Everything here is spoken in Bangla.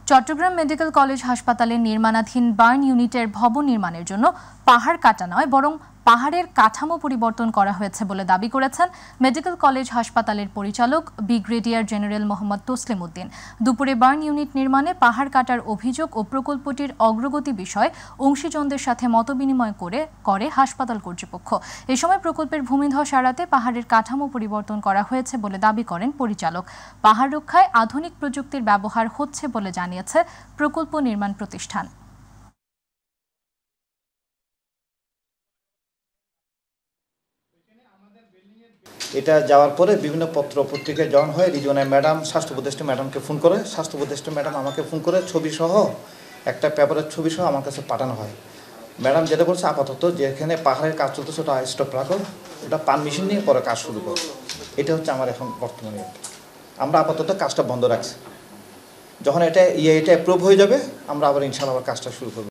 চট্টগ্রাম মেডিকেল কলেজ হাসপাতালের নির্মাণাধীন বার্ন ইউনিটের ভবন নির্মাণের জন্য পাহাড় কাটা নয় বরং পাহাড়ের কাঠামো পরিবর্তন করা হয়েছে বলে দাবি করেছেন মেডিকেল কলেজ হাসপাতালের পরিচালক ব্রিগেডিয়ার জেনারেল মোহাম্মদ তসলিম উদ্দিন। দুপুরে বার্ন ইউনিট নির্মাণে পাহাড় কাটার অভিযোগ ও প্রকল্পটির অগ্রগতি বিষয়ে অংশীজনদের সাথে মতবিনিময় করে হাসপাতাল কর্তৃপক্ষ। এ সময় প্রকল্পের ভূমিধস এড়াতে পাহাড়ের কাঠামো পরিবর্তন করা হয়েছে বলে দাবি করেন পরিচালক। পাহাড় রক্ষায় আধুনিক প্রযুক্তির ব্যবহার হচ্ছে বলে জানিয়েছে প্রকল্প নির্মাণ প্রতিষ্ঠান। এটা যাওয়ার পরে বিভিন্ন পত্র পত্রিকায় জয়েন হয়। রিজনের ম্যাডাম স্বাস্থ্য উপদেষ্টা ম্যাডামকে ফোন করে, স্বাস্থ্য উপদেষ্টা ম্যাডাম আমাকে ফোন করে ছবি সহ একটা পেপারের ছবি সহ আমার কাছে পাঠানো হয়। ম্যাডাম যেটা বলছে আপাতত যেখানে পাহাড়ের কাজ চলতেছে ওটা স্টপ রাখো, ওটা পারমিশন নিয়ে পরে কাজ শুরু করো। এটা হচ্ছে আমার এখন বর্তমানে। আমরা আপাতত কাজটা বন্ধ রাখছি। যখন এটা অ্যাপ্রুভ হয়ে যাবে আমরা আবার ইনশাআল্লাহ কাজটা শুরু করব।